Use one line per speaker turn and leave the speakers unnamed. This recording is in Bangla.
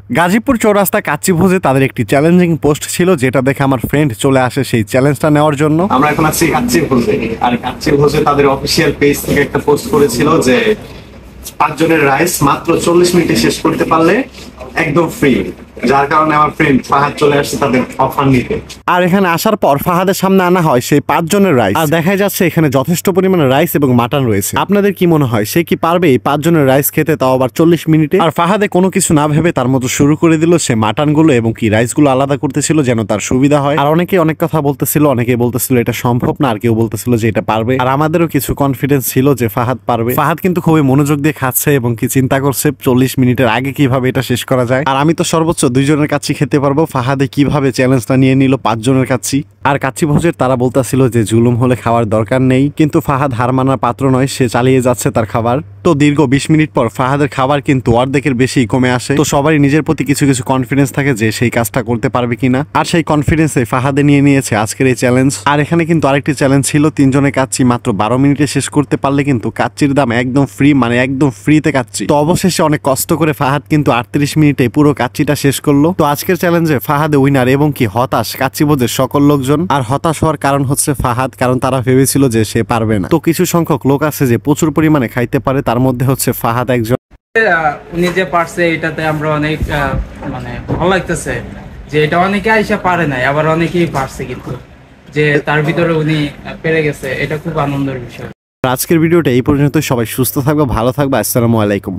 গাজীপুর চৌরাস্তা কাচ্চি ভোজে তাদের একটি চ্যালেঞ্জিং পোস্ট ছিল, যেটা দেখে আমার ফ্রেন্ড চলে আসে সেই চ্যালেঞ্জটা নেওয়ার জন্য। আমরা এখন আছি কাচ্চি ভোজে, আর কাচ্চি ভোজে তাদের অফিসিয়াল পেজ থেকে একটা পোস্ট করেছিল যে 5 জনের রাইস মাত্র 40 মিনিটে শেষ করতে পারলে একদম ফ্রি, যার কারণে আমার ফ্রেন্ড ফাহাদ চলে আসছে তাদের অফার নিতে। আর এখানে আসার পর ফাহাদের সামনে আনা হয় সেই 5 জনের রাইস, আর দেখা যাচ্ছে এখানে যথেষ্ট পরিমাণে রাইস এবং মাটন রয়েছে। আপনাদের কি মনে হয় সে কি পারবে এই 5 জনের রাইস খেতে, তাও আবার 40 মিনিটে? আর ফাহাদে কোনো কিছু না ভেবে তার মতো শুরু করে দিল, সে মাটন গুলো এবং কি রাইস গুলো আলাদা করতেছিল যেন তার সুবিধা হয়। আর অনেকে অনেক কথা বলতেছিল, অনেকে বলতেছিল এটা সম্ভব না, আর কেউ বলতেছিল যে এটা পারবে। আর আমাদেরও কিছু কনফিডেন্স ছিল যে ফাহাদ পারবে। ফাহাদ কিন্তু খুবই মনোযোগ দিয়ে খাচ্ছে এবং কি চিন্তা করছে 40 মিনিটের আগে কিভাবে এটা শেষ করা যায়। আর আমি তো সর্বোচ্চ 2 জনের কাচ্চি খেতে পারবো, ফাহাদে কিভাবে চ্যালেঞ্জটা নিয়ে নিল 5 জনের কাচ্চি। আর কাচ্চি ভোজের তারা বলতেছিল যে জুলুম হলে খাওয়ার দরকার নেই, কিন্তু ফাহাদ হার মানার পাত্র নয়, সে চালিয়ে যাচ্ছে তার খাবার। তো দীর্ঘ 20 মিনিট পর ফাহাদের খাবার কিন্তু অর্ধেকের বেশি কমে আসে। তো সবারই নিজের প্রতি কিছু কিছু কনফিডেন্স থাকে যে সেই কাজটা করতে পারবে কিনা, আর সেই কনফিডেন্সে ফাহাদে নিয়ে নিয়েছে আজকের এই চ্যালেঞ্জ। আর এখানে কিন্তু আরেকটি চ্যালেঞ্জ ছিল, 3 জনের কাচ্চি মাত্র 12 মিনিটে শেষ করতে পারলে কিন্তু কাচ্চির দাম একদম ফ্রি, মানে একদম ফ্রিতে কাচ্চি। তো অবশেষে অনেক কষ্ট করে ফাহাদ কিন্তু 38 মিনিটে পুরো কাচ্চিটা শেষ করলো। তো আজকের চ্যালেঞ্জে ফাহাদে উইনার এবং কি হতাশ কাচ্চি ভোজের সকল লোকজন। আর হতাশ হওয়ার কারণ হচ্ছে ফাহাদ, কারণ তারা ভেবেছিল যে সে পারবে না। তো কিছু সংখ্যক লোক আছে যে প্রচুর পরিমাণে খাইতে পারে, তার মধ্যে হচ্ছে ফাহাদ একজন।
উনি যে পারছে এটাতে আমরা অনেক মানে ভালো লাগতেছে যে এটা অনেকে আইসা পারে নাই, আবার অনেকেই পারছে, কিন্তু যে তার ভিতরে উনি পেরে গেছে, এটা খুব আনন্দের বিষয়।
আজকের ভিডিওটা এই পর্যন্ত। সবাই সুস্থ থাকবে, ভালো থাকবে। আসসালামু আলাইকুম।